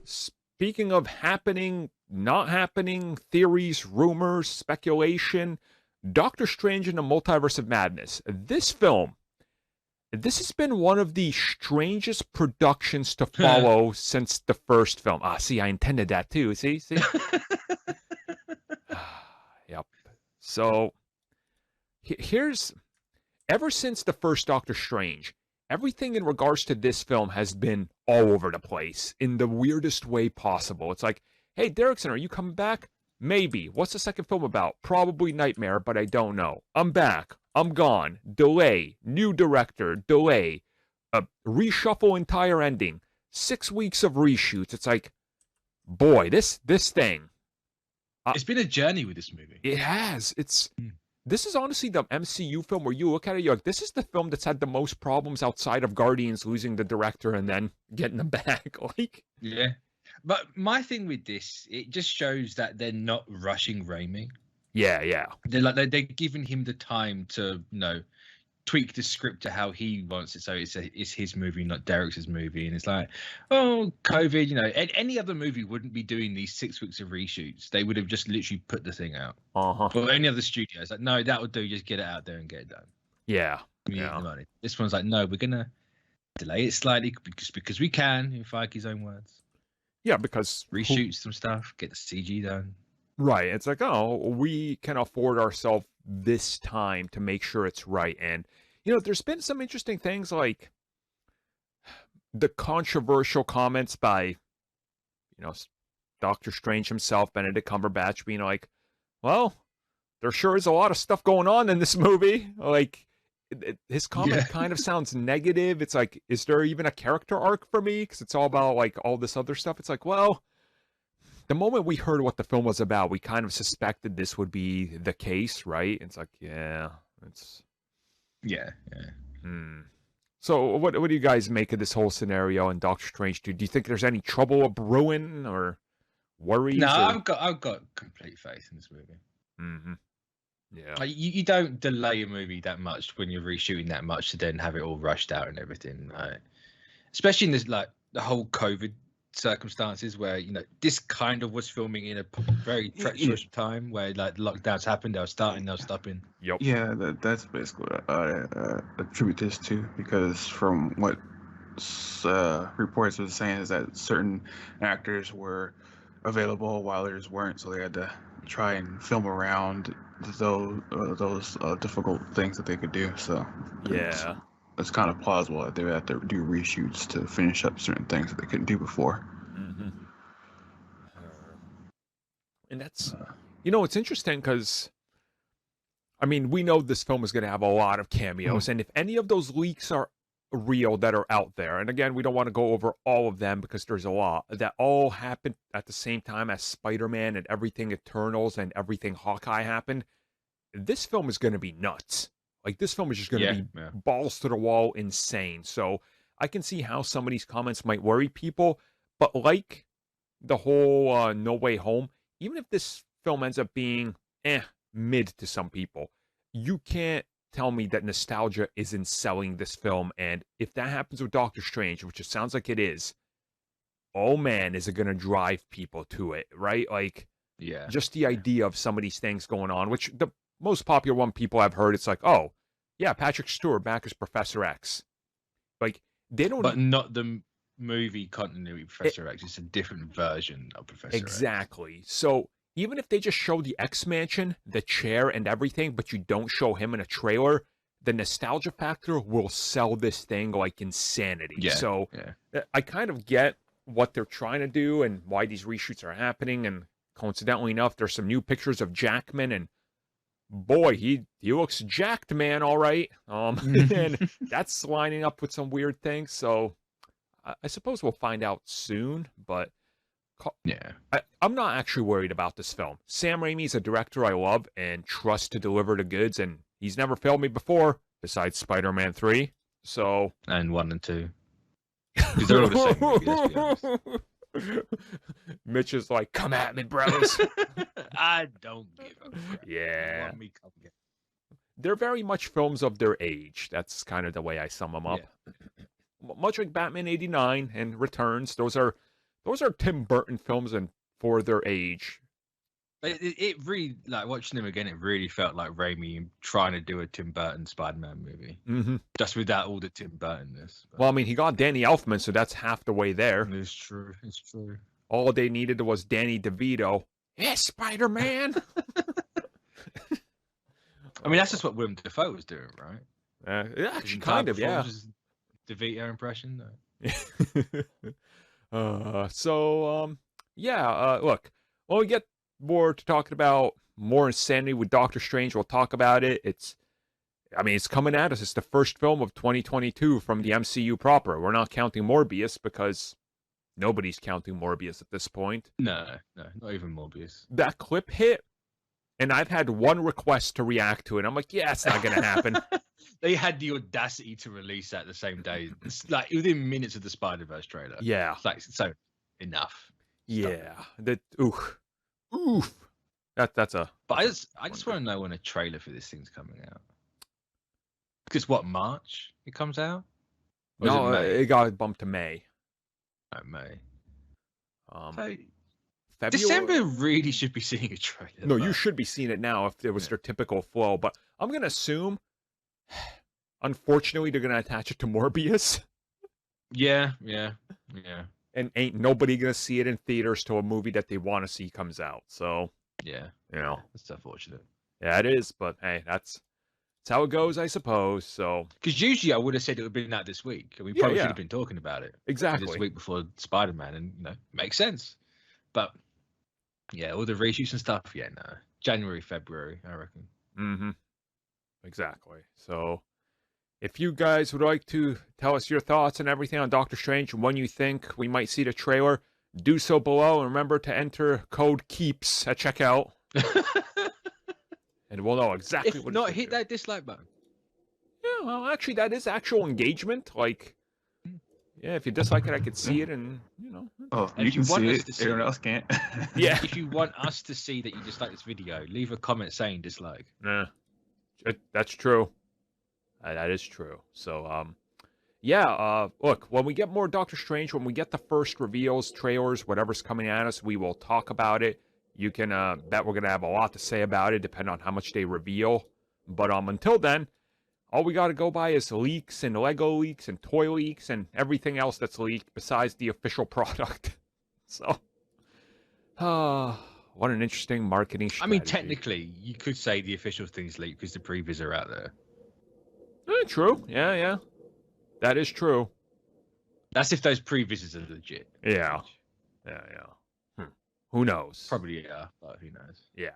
speaking of happening, not happening, theories, rumors, speculation, Doctor Strange in the Multiverse of Madness. This film, this has been one of the strangest productions to follow since the first film. See, I intended that too. See? Yep. So, here's, ever since the first Doctor Strange, everything in regards to this film has been all over the place in the weirdest way possible. It's like, hey, Derrickson, are you coming back? Maybe. What's the second film about? Probably Nightmare, but I don't know. I'm back. I'm gone. Delay. New director. Delay. Reshuffle entire ending. 6 weeks of reshoots. It's like, boy, this thing. It's been a journey with this movie. It has. This is honestly the MCU film where you look at it, you're like, this is the film that's had the most problems outside of Guardians losing the director and then getting them back. Like, yeah. But my thing with this, it just shows that they're not rushing Raimi. Yeah. They're giving him the time to, tweak the script to how he wants it. So it's his movie, not Derek's movie. And it's like, oh, COVID, any other movie wouldn't be doing these 6 weeks of reshoots. They would have just literally put the thing out. Or any other studios, like, no, that would do. Just get it out there and get it done. Yeah. This one's like, no, we're going to delay it slightly because we can, in Feige's own words. Yeah, because reshoot some stuff, get the CG done. Right. It's like, oh, we can afford ourselves this time to make sure it's right. And, there's been some interesting things like the controversial comments by, Doctor Strange himself, Benedict Cumberbatch, being like, well, there sure is a lot of stuff going on in this movie. Like, his comment kind of sounds negative. It's like, is there even a character arc for me? Because it's all about, like, all this other stuff. It's like, well, the moment we heard what the film was about, we kind of suspected this would be the case, right? It's like, yeah, it's... Yeah. So what do you guys make of this whole scenario and Doctor Strange 2? Do you think there's any trouble brewing or worries? No, I've got complete faith in this movie. Mm-hmm. Yeah. Like, you don't delay a movie that much when you're reshooting that much to then have it all rushed out and everything. Especially in this, like, the whole COVID circumstances where this kind of was filming in a very treacherous time where, like, lockdowns happened, they were starting, they were stopping. Yeah, that's basically what I attribute this to, because from what reports was saying is that certain actors were available while others weren't, so they had to try and film around those difficult things that they could do. So yeah, it's kind of plausible that they would have to do reshoots to finish up certain things that they couldn't do before. Mm-hmm. And that's, it's interesting because, I mean, we know this film is going to have a lot of cameos, and if any of those leaks are real that are out there, and again, we don't want to go over all of them because there's a lot, that all happened at the same time as Spider-Man and everything Eternals and everything Hawkeye happened, this film is going to be nuts. Like, this film is just going to be balls to the wall insane. So I can see how some of these comments might worry people, but like the whole No Way Home, even if this film ends up being mid to some people, you can't tell me that nostalgia isn't selling this film. And if that happens with Doctor Strange, which it sounds like it is, oh man, is it going to drive people to it, right? Like, just the idea of some of these things going on, which the most popular one people have heard, it's like, oh, yeah, Patrick Stewart back as Professor X. Like, they don't... But not the movie continuity of Professor X. It's a different version of Professor X. Exactly. So even if they just show the X-Mansion, the chair and everything, but you don't show him in a trailer, the nostalgia factor will sell this thing like insanity. I kind of get what they're trying to do and why these reshoots are happening. And coincidentally enough, there's some new pictures of Jackman, and boy, he looks jacked, man, all right. And that's lining up with some weird things. So I suppose we'll find out soon, but I'm not actually worried about this film. Sam Raimi is a director I love and trust to deliver the goods, and he's never failed me before, besides Spider-Man 3. So... And 1 and 2. Because they're all the same movie, let's be honest. Mitch is like, come at me, bros. I don't give a crap. Yeah. They're very much films of their age. That's kind of the way I sum them up. Much like Batman 89 and Returns, those are those are Tim Burton films and for their age. It really, like, watching them again, it really felt like Raimi trying to do a Tim Burton Spider-Man movie. Mm-hmm. Just without all the Tim Burtonness. But... Well, I mean, he got Danny Elfman, so that's half the way there. It's true. It's true. All they needed was Danny DeVito. Yes, Spider-Man! I mean, that's just what Willem Dafoe was doing, right? Yeah, actually, kind of, yeah. DeVito impression. Look, when we get more to talking about more insanity with Doctor Strange, we'll talk about it. It's coming at us. It's the first film of 2022 from the MCU proper. We're not counting Morbius because nobody's counting Morbius at this point. No, not even Morbius. That clip hit, and I've had one request to react to it. I'm like, yeah, it's not going to happen. They had the audacity to release that the same day. It's like within minutes of the Spider-Verse trailer. Yeah. It's like, so enough. Yeah. Oof. That's a... But I just want to know when a trailer for this thing's coming out. Because what, March it comes out? Or no, it got bumped to May. Oh, May. So, February? December really should be seeing a trailer. No, you should be seeing it now if it was their typical flow. But I'm going to assume, unfortunately, they're going to attach it to Morbius. Yeah. And ain't nobody going to see it in theaters till a movie that they want to see comes out. So, yeah. That's unfortunate. Yeah, it is. But hey, that's how it goes, I suppose. So, because usually I would have said it would have been out this week. And we probably should have been talking about it. Exactly. This week before Spider-Man. And, makes sense. But, yeah, all the reshoots and stuff, no. January, February, I reckon. Mm-hmm. Exactly. So, if you guys would like to tell us your thoughts and everything on Doctor Strange and when you think we might see the trailer, do so below. And remember to enter code KEEPS at checkout. And we'll know exactly what it's not, hit that dislike button. Yeah, well, actually, that is actual engagement. Like, yeah, if you dislike it, I could see it, and Oh, you can see it. Everyone else can't. Yeah. If you want us to see that you dislike this video, leave a comment saying dislike. Nah, that's true. That is true. So, look, when we get more Doctor Strange, when we get the first reveals, trailers, whatever's coming at us, we will talk about it. You can bet we're gonna have a lot to say about it, depending on how much they reveal. But until then, all we got to go by is leaks and Lego leaks and toy leaks and everything else that's leaked besides the official product. So, what an interesting marketing strategy. I mean, technically, you could say the official thing's leaked because the previews are out there. True. Yeah. That is true. That's if those previews are legit. Yeah. Who knows? Probably, yeah, but who knows? Yeah.